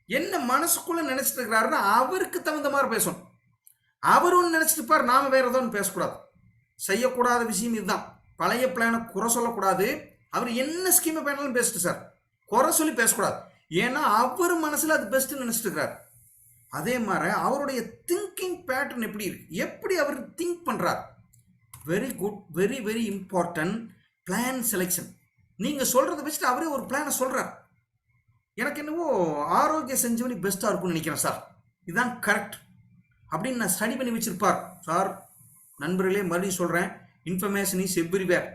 என்ன மனசுக்குள்ள நினைச்சிட்டு இருக்கிறாருன்னா அவருக்கு தகுந்த மாதிரி பேசணும். அவர் ஒன்று நினைச்சிட்டு இருப்பார், நாம வேற ஏதோ ஒன்று பேசக்கூடாது. செய்யக்கூடாத விஷயம் இதுதான். பழைய பிளானை குறை சொல்லக்கூடாது. அவர் என்ன ஸ்கீமை பேனாலும் பெஸ்ட் சார், குறை சொல்லி பேசக்கூடாது. ஏன்னா அவர் மனசுல அது பெஸ்ட் நினைச்சிட்டு இருக்கிறார். அதே மாதிரி அவருடைய திங்கிங் பேட்டர்ன் எப்படி இருக்கு, எப்படி அவர் திங்க் பண்றார். Very good, very very important. Plan selection. நீங்க சொல்றதை வச்சுட்டு அவரே ஒரு பிளானை சொல்றார். எனக்கு என்னவோ ஆரோக்கிய சஞ்சீவனி பெஸ்டா இருக்கும்னு நினைக்கிறேன் சார், இதுதான் கரெக்ட் அப்படின்னு நான் ஸ்டடி பண்ணி வச்சிருப்பார். சார் நண்பர்களே, மறுபடியும் சொல்றேன், இன்ஃபர்மேஷன் இஸ் எவ்ரிவேர்.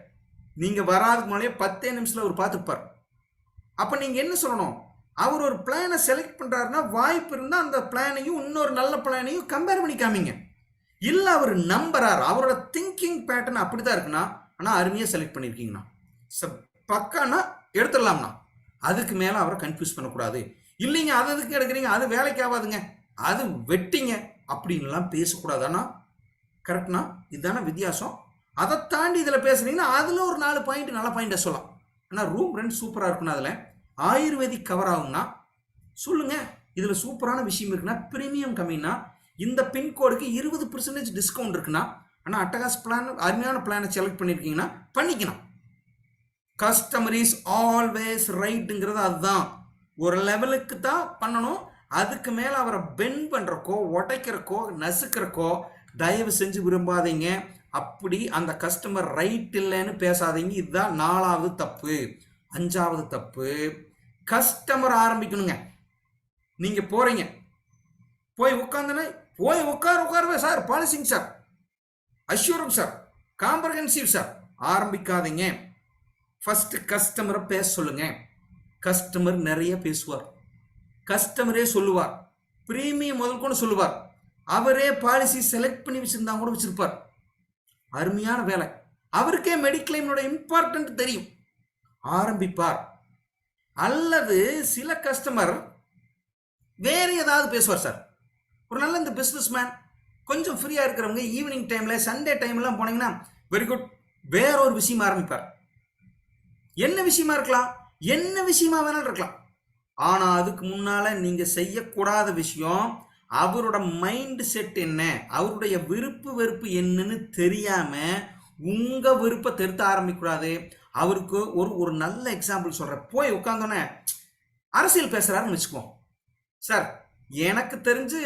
நீங்க வராதுக்கு முன்னாலே 10 நிமிஷத்துல அவர் பார்த்துப்பார். அப்ப நீங்க என்ன சொல்லணும், அவர் ஒரு பிளானை செலக்ட் பண்றாருன்னா வாய்ப்பு இருந்தால் அந்த பிளானையும் இன்னொரு நல்ல பிளானையும் கம்பேர் பண்ணி காமிங்க. இல்லை அவர் நம்புறாரு, அவரோட திங்கிங் பேட்டர்ன் அப்படிதான் இருக்குன்னா, ஆனால் அருமையாக செலக்ட் பண்ணியிருக்கீங்கண்ணா, பக்கானா எடுத்துடலாம்ண்ணா. அதுக்கு மேலே அவரை கன்ஃபியூஸ் பண்ணக்கூடாது. இல்லைங்க அது எதுக்கு எடுக்கிறீங்க, அது வேலைக்கு ஆகாதுங்க, அது வெட்டிங்க அப்படின்லாம் பேசக்கூடாதாண்ணா. கரெக்ட்னா, இதுதானே வித்தியாசம். அதை தாண்டி இதில் பேசுறீங்கன்னா அதில் ஒரு 4 பாயிண்ட் நல்ல பாயிண்ட்டை சொல்லலாம். ஆனால் ரூம் ரெண்ட் சூப்பராக இருக்குன்னா, அதில் ஆயுர்வேதிக் கவர் ஆகும்னா சொல்லுங்க. இதில் சூப்பரான விஷயம் இருக்குன்னா, பிரீமியம் கம்மின்னா இந்த பின்கோடுக்கு 20% டிஸ்கவுண்ட் இருக்குன்னா, ஆனால் அட்டகாஸ் பிளான் அருமையான பிளானை செலக்ட் பண்ணியிருக்கீங்கன்னா பண்ணிக்கணும். கஸ்டமர் இஸ் ஆல்வேஸ் ரைட்டுங்கிறது அதுதான். ஒரு லெவலுக்கு தான் பண்ணணும். அதுக்கு மேலே அவரை பெண்ட் பண்ணுறக்கோ உடைக்கிறக்கோ நசுக்கிறக்கோ தயவு செஞ்சு விரும்பாதீங்க. அப்படி அந்த கஸ்டமர் ரைட் இல்லைன்னு பேசாதீங்க. இதுதான் 4வது தப்பு. 5வது தப்பு, கஸ்டமர் ஆரம்பிக்கணுங்க. நீங்கள் போகிறீங்க, போய் உட்காந்துன்னு போய் உட்காருவே sir, policies sir, assurance sir, comprehensive sir, ஆரம்பிக்காதீங்க. ஃபர்ஸ்ட் கஸ்டமரை பேச சொல்லுங்க. கஸ்டமர் நிறைய பேசுவார், கஸ்டமரே சொல்லுவார், பிரீமியம் முதல் கூட சொல்லுவார், அவரே பாலிசி செலக்ட் பண்ணி வச்சிருந்தா கூட வச்சிருப்பார். அருமையான வேலை. அவருக்கே மெடிக்ளைமோட இம்பார்ட்டன்ட் தெரியும், ஆரம்பிப்பார். அல்லது சில கஸ்டமர் வேற ஏதாவது பேசுவார் சார். ஒரு நல்ல இந்த பிஸ்னஸ் மேன் கொஞ்சம் ஃப்ரீயா இருக்கிறவங்க ஈவினிங் டைம்ல சண்டே டைம்லாம் போனீங்கன்னா வெரி குட் வேற ஒரு விஷயமா ஆரம்பிப்பார். என்ன விஷயமா இருக்கலாம், என்ன விஷயமா வேணாலும் இருக்கலாம். ஆனா அதுக்கு முன்னால நீங்க செய்யக்கூடாத விஷயம், அவரோட மைண்ட் செட் என்ன, அவருடைய விருப்பு வெறுப்பு என்னன்னு தெரியாம உங்க விருப்ப திருத்த ஆரம்பிக்கூடாது. அவருக்கு ஒரு நல்ல எக்ஸாம்பிள் சொல்றேன். போய் உட்காந்தோன்னே அரசியல் பேசுறாருன்னு வச்சுக்குவோம். சார் எனக்கு தெரிஞ்சு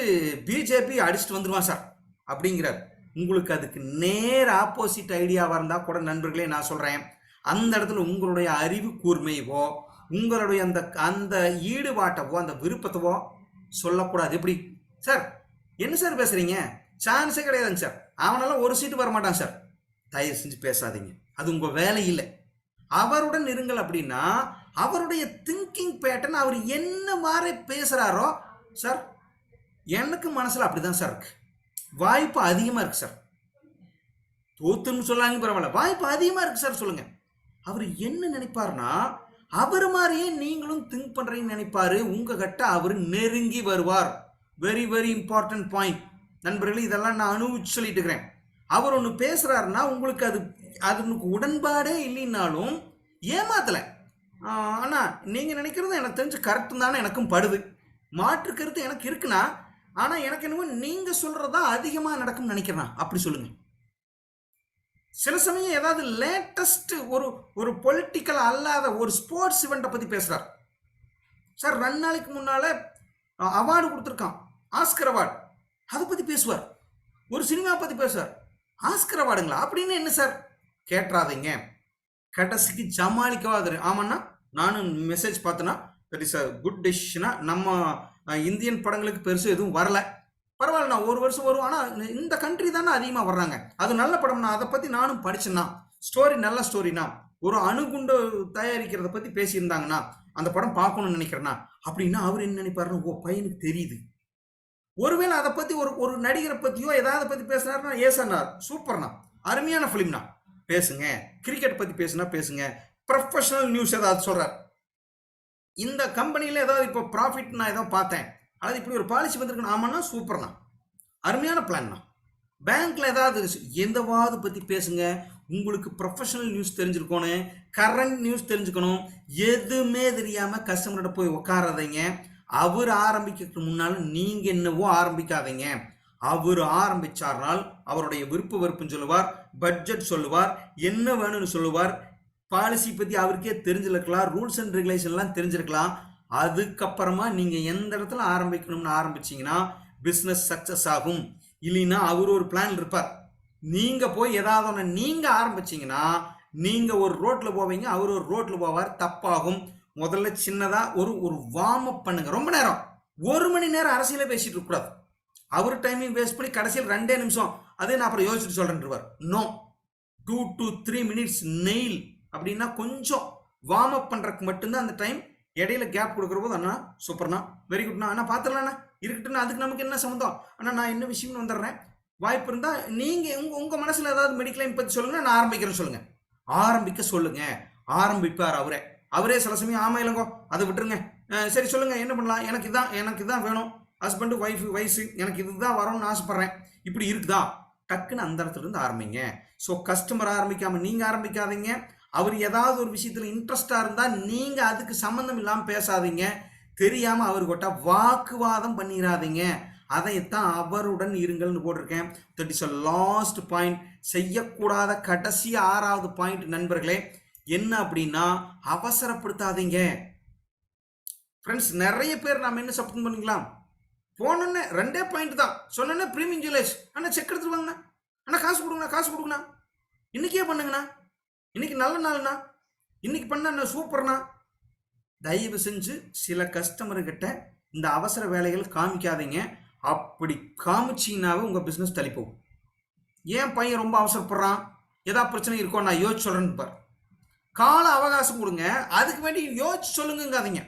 பிஜேபி அடிச்சுட்டு வந்துருவான் சார் அப்படிங்கிறார். உங்களுக்கு அதுக்கு நேர் ஆப்போசிட் ஐடியாவாக இருந்தால் கூட நண்பர்களே நான் சொல்கிறேன், அந்த இடத்துல உங்களுடைய அறிவு கூர்மையவோ உங்களுடைய அந்த அந்த ஈடுபாட்டவோ அந்த விருப்பத்தவோ சொல்லக்கூடாது. எப்படி சார் என்ன சார் பேசுறீங்க, சான்ஸே கிடையாதுங்க சார், அவனெல்லாம் ஒரு சீட்டு வரமாட்டான் சார். தயவு செஞ்சு பேசாதீங்க, அது உங்கள் வேலை இல்லை. அவருடன் இருங்கள். அப்படின்னா அவருடைய திங்கிங் பேட்டர்ன், அவர் என்ன மாதிரி பேசுகிறாரோ சார் எனக்கு மனசில் அப்படிதான் சார் இருக்கு, வாய்ப்பு அதிகமாக இருக்கு சார். தோத்துன்னு சொல்லாங்க பரவாயில்ல, வாய்ப்பு அதிகமாக இருக்கு சார் சொல்லுங்க. அவர் என்ன நினைப்பாருன்னா அவர் மாதிரியே நீங்களும் திங்க் பண்றீங்கன்னு நினைப்பாரு. உங்ககிட்ட அவர் நெருங்கி வருவார். வெரி வெரி இம்பார்ட்டன்ட் பாயிண்ட் நண்பர்களே, இதெல்லாம் நான் அனுபவிச்சு சொல்லிட்டு இருக்கிறேன். அவர் ஒன்று பேசுறாருன்னா உங்களுக்கு அதுக்கு உடன்பாடே இல்லைன்னாலும் ஏமாத்தலை. ஆனால் நீங்கள் நினைக்கிறது எனக்கு தெரிஞ்சு கரெக்டு தானே எனக்கும் படுது, மாற்று கருத்து எனக்கு இருக்குன்னா, ஆனால் எனக்கு என்னவோ நீங்கள் சொல்கிறதா அதிகமாக நடக்கும்னு நினைக்கிறேன். அப்படி சொல்லுங்கள். சில சமயம் ஏதாவது லேட்டஸ்ட் ஒரு பொலிட்டிக்கல் அல்லாத ஒரு ஸ்போர்ட்ஸ் இவெண்ட்டை பற்றி பேசுகிறார் சார். 2 நாளைக்கு முன்னால் அவார்டு கொடுத்துருக்கான், ஆஸ்கர் அவார்டு, அதை பற்றி பேசுவார். ஒரு சினிமா பற்றி பேசுவார், ஆஸ்கர் அவார்டுங்களா அப்படின்னு என்ன சார் கேட்டுறாதீங்க. கடைசிக்கு ஜமாலிக்கவாது ஆமாண்ணா நானும் மெசேஜ் பார்த்தேன்னா தட் இஸ் அ குட் டெசிஷனா, நம்ம இந்தியன் படங்களுக்கு பெருசு எதுவும் வரல, பரவாயில்ல நான் ஒரு வருஷம் வரும், ஆனால் இந்த கண்ட்ரி தானே அதிகமாக வர்றாங்க, அது நல்ல படம்னா, அதை பற்றி நானும் படிச்சேன்னா, ஸ்டோரி நல்ல ஸ்டோரினா, ஒரு அணுகுண்டு தயாரிக்கிறத பற்றி பேசியிருந்தாங்கன்னா அந்த படம் பார்க்கணும்னு நினைக்கிறேன்னா அப்படின்னா அவர் என்ன நினைப்பாருன்னு ஓ பையனுக்கு தெரியுது. ஒருவேளை அதை பற்றி ஒரு நடிகரை பற்றியோ ஏதாவது பற்றி பேசுனாருன்னா ஏசன்னா சூப்பர்ண்ணா அருமையான ஃபிலிம்னா பேசுங்க, கிரிக்கெட் பற்றி பேசுனா பேசுங்க, ப்ரொஃபஷனல் நியூஸ் ஏதாவது சொல்கிறார், இந்த கம்பெனியில் ஏதாவது இப்போ ப்ராஃபிட் நான் ஏதோ பார்த்தேன், அது இப்படி ஒரு பாலிசி வந்திருக்குன்னு ஆமாண்ணா சூப்பர்ண்ணா அருமையான பிளான்னா, பேங்க்ல ஏதாவது எந்தவாவது பற்றி பேசுங்க. உங்களுக்கு ப்ரொஃபஷனல் நியூஸ் தெரிஞ்சிருக்கணும், கரண்ட் நியூஸ் தெரிஞ்சுக்கணும். எதுவுமே தெரியாமல் கஸ்டமர்கிட்ட போய் உட்காராதீங்க. அவர் ஆரம்பிக்கிறதுக்கு முன்னால் நீங்கள் என்னவோ ஆரம்பிக்காதீங்க. அவர் ஆரம்பிச்சார்னால் அவருடைய விருப்ப வெறுப்புன்னு சொல்லுவார், பட்ஜெட் சொல்லுவார், என்ன வேணும்னு சொல்லுவார், பாலிசி பற்றி அவருக்கே தெரிஞ்சிருக்கலாம், ரூல்ஸ் அண்ட் ரெகுலேஷன்லாம் தெரிஞ்சிருக்கலாம். அதுக்கப்புறமா நீங்கள் எந்த இடத்துல ஆரம்பிக்கணும்னு ஆரம்பிச்சிங்கன்னா பிஸ்னஸ் சக்ஸஸ் ஆகும். இல்லைன்னா அவர் ஒரு பிளான் இருப்பார், நீங்கள் போய் ஏதாவது ஒன்று நீங்கள் ஆரம்பிச்சிங்கன்னா நீங்கள் ஒரு ரோட்டில் போவீங்க, அவர் ஒரு ரோட்டில் போவார், தப்பாகும். முதல்ல சின்னதாக ஒரு வார்ம் அப் பண்ணுங்க. ரொம்ப நேரம் 1 மணி நேரம் அரசியலே பேசிட்டு இருக்கக்கூடாது. அவர் டைமிங் வேஸ்ட் பண்ணி கடைசியில் 2 நிமிஷம் அதே நான் அப்புறம் யோசிச்சுட்டு சொல்கிறேன்ருவார். நோ, 2 to 3 மினிட்ஸ் நெயில் அப்படின்னா கொஞ்சம் வார்ம் அப் பண்ணுறதுக்கு மட்டும்தான் அந்த டைம். இடையில கேப் கொடுக்குற போது அண்ணா சூப்பர்ண்ணா வெரி குட்ண்ணா அண்ணா பார்த்துடலாண்ணா இருக்கட்டும்ண்ணா, அதுக்கு நமக்கு என்ன சம்மந்தம் அண்ணா, நான் என்ன விஷயம்னு வந்துடுறேன், வாய்ப்பு இருந்தால் நீங்கள் உங்கள் மனசில் ஏதாவது மெடிக்ளைம் பற்றி சொல்லுங்கள், நான் ஆரம்பிக்கிறேன்னு சொல்லுங்கள். ஆரம்பிக்க சொல்லுங்கள், ஆரம்பிப்பார் அவரே சில சமயம் ஆமாம் இல்லைங்கோ அதை விட்டுருங்க, சரி சொல்லுங்கள் என்ன பண்ணலாம், எனக்கு இதான் வேணும், ஹஸ்பண்டு ஒய்ஃபு வயசு எனக்கு இதுதான் வரணும்னு ஆசைப்பட்றேன், இப்படி இருக்குதா, டக்குன்னு அந்த இடத்துல இருந்து ஆரம்பிங்க. ஸோ கஸ்டமர் ஆரம்பிக்காமல் நீங்கள் ஆரம்பிக்காதீங்க. அவர் ஏதாவது ஒரு விஷயத்தில் இன்ட்ரெஸ்டாக இருந்தால் நீங்கள் அதுக்கு சம்மந்தம் இல்லாமல் பேசாதீங்க. தெரியாமல் அவர் கிட்ட வாக்குவாதம் பண்ணிடாதீங்க. அதைத்தான் அவருடன் இருங்கள்னு போட்டிருக்கேன். That is a last point. செய்யக்கூடாத கடைசி 6வது பாயிண்ட் நண்பர்களே என்ன அப்படின்னா, அவசரப்படுத்தாதீங்க. ஃப்ரெண்ட்ஸ், நிறைய பேர் நாம் என்ன சப்போர்ட் பண்ணிக்கலாம், போனோன்னே 2 பாயிண்ட் தான் சொன்னோன்னே ப்ரீமியம் ஜுவல்ஸ் அண்ணா செக் எடுத்துட்டு வாங்கண்ணா, அண்ணா காசு கொடுங்கண்ணா, காசு கொடுங்கண்ணா, இன்னைக்கே பண்ணுங்கண்ணா, இன்னைக்கு நல்ல நாள்ண்ணா, இன்னைக்கு பண்ண சூப்பர்ண்ணா. தயவு செஞ்சு சில கஸ்டமர்கிட்ட இந்த அவசர வேலைகள் காமிக்காதீங்க. அப்படி காமிச்சிங்கனாவே உங்கள் பிஸ்னஸ் தள்ளி போகும். ஏன் பையன் ரொம்ப அவசரப்படுறான், ஏதாவது பிரச்சனை இருக்கோ நான் யோசிச்சு சொல்கிறேன்னு பார். கால அவகாசம் கொடுங்க, அதுக்கு வேண்டி யோசிச்சு சொல்லுங்காதீங்க.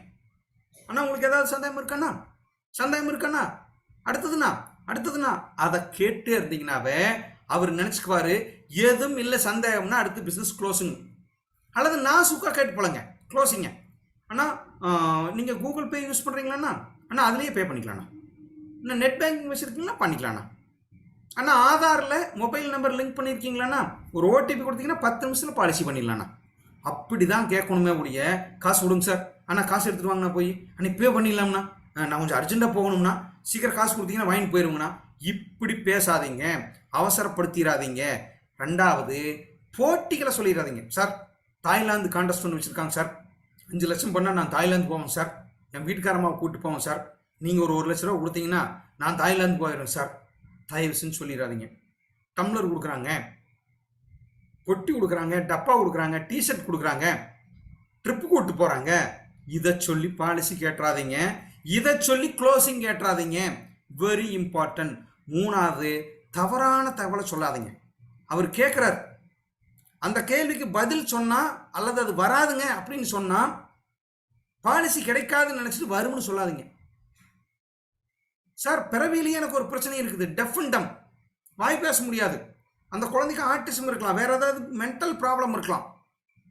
அண்ணா உங்களுக்கு ஏதாவது சந்தேகம் இருக்காண்ணா, சந்தேகம் இருக்காண்ணா, அடுத்ததுண்ணா அதை கேட்டே இருந்தீங்கன்னாவே அவர் நினச்சிக்குவாரு எதுவும் இல்லை சந்தேகம்னா அடுத்து பிஸ்னஸ் க்ளோஸுங்க. அல்லது நான் சுக்கா கேட்டு போலங்க க்ளோஸிங்க. அண்ணா நீங்கள் கூகுள் பே யூஸ் பண்ணுறீங்களாண்ணா, அண்ணா அதுலேயே பே பண்ணிக்கலாண்ணா, அண்ணா நெட் பேங்கிங் வச்சுருக்கீங்களா பண்ணிக்கலாண்ணா, அண்ணா ஆதாரில் மொபைல் நம்பர் லிங்க் பண்ணியிருக்கீங்களாண்ணா, ஒரு ஓடிபி கொடுத்தீங்கன்னா 10 நிமிஷத்தில் பாலிசி பண்ணிடலாண்ணா. அப்படி தான் கேட்கணுமே ஒழிய காசு விடுங்க சார், அண்ணா காசு எடுத்துகிட்டு வாங்கண்ணா, போய் அன்னைக்கு பே பண்ணிடலாம்ண்ணா, நான் கொஞ்சம் அர்ஜென்ட்டாக போகணும்னா சீக்கிரம் காசு கொடுத்தீங்கன்னா வாங்கிட்டு போயிடுங்கண்ணா. இப்படி பேசாதீங்க, அவசரப்படுத்திடாதீங்க. 2வது, போட்டிகளை சொல்லிடாதீங்க. சார் தாய்லாந்து கான்டெஸ்ட் ஒன்று வச்சுருக்காங்க சார், 5 லட்சம் பண்ணால் நான் தாய்லாந்து போவேன் சார், என் வீட்டுக்காரமாக கூப்பிட்டு போவேன் சார், நீங்கள் ஒரு 1 லட்ச ரூபா கொடுத்தீங்கன்னா நான் தாய்லாந்து போயிடுறேன் சார். தயவு செஞ்சு சொல்லிடாதீங்க. டம்ளர் கொடுக்குறாங்க, பொட்டி கொடுக்குறாங்க, டப்பா கொடுக்குறாங்க, டிஷர்ட் கொடுக்குறாங்க, ட்ரிப்பு கூப்பிட்டு போகிறாங்க, இதை சொல்லி பாலிசி கேட்டுறாதீங்க, இதை சொல்லி க்ளோசிங் கேட்டுறாதீங்க. Very important. 3வது, தவறான தகவலை சொல்லாதீங்க. அவர் கேட்குறார், அந்த கேள்விக்கு பதில் சொன்னால் அல்லது அது வராதுங்க அப்படின்னு சொன்னால் பாலிசி கிடைக்காதுன்னு நினச்சிட்டு வரும்னு சொல்லாதீங்க. சார் பிறவிலேயே எனக்கு ஒரு பிரச்சனை இருக்குது, டெஃப் அண்ட் டம், வாய் பேச முடியாது, அந்த குழந்தைக்கு ஆட்டிசம் இருக்கலாம், வேற ஏதாவது மென்டல் ப்ராப்ளம் இருக்கலாம்,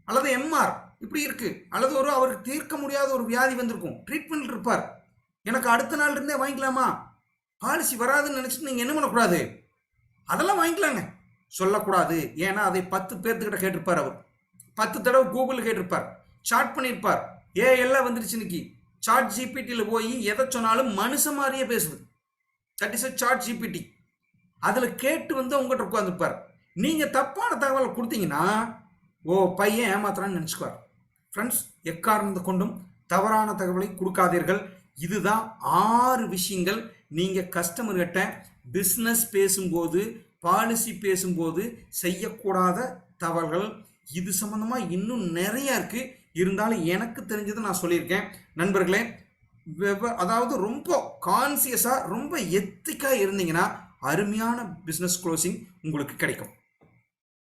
அல்லது எம்ஆர் இப்படி இருக்கு, அல்லது அவருக்கு தீர்க்க முடியாத ஒரு வியாதி வந்திருக்கும், ட்ரீட்மெண்ட் இருப்பார், எனக்கு அடுத்த நாள் இருந்தே வாங்கிக்கலாமா, பாலிசி வராதுன்னு நினச்சிட்டு நீங்கள் என்ன பண்ணக்கூடாது, அதெல்லாம் வாங்கிக்கலாங்க சொல்லக்கூடாது. ஏன்னா அதை 10 பேர்த்துக்கிட்ட கேட்டிருப்பார், அவர் 10 தடவை கூகுளில் கேட்டிருப்பார், சாட் பண்ணியிருப்பார். எல்லாம் வந்துருச்சு இன்னைக்கு, சாட் ஜிபிடியில் போய் எதை சொன்னாலும் மனுஷ மாதிரியே பேசுது. That is ChatGPT. அதில் கேட்டு உங்கள்கிட்ட உட்காந்துருப்பார். நீங்கள் தப்பான தகவலை கொடுத்தீங்கன்னா பையன் ஏமாத்துறான்னு நினச்சிக்குவார். ஃப்ரெண்ட்ஸ், எக்காரணத்தை கொண்டும் தவறான தகவலை கொடுக்காதீர்கள். இதுதான் 6 விஷயங்கள் நீங்கள் கஸ்டமர்கிட்ட பிஸ்னஸ் பேசும்போது, பாலிசி பேசும்போது செய்யக்கூடாத தவறுகள். இது சம்மந்தமாக இன்னும் நிறைய இருக்குது, இருந்தாலும் எனக்கு தெரிஞ்சதை நான் சொல்லியிருக்கேன். நண்பர்களே, அதாவது ரொம்ப கான்சியஸாக ரொம்ப எத்திக்காக இருந்தீங்கன்னா அருமையான பிஸ்னஸ் க்ளோசிங் உங்களுக்கு கிடைக்கும்.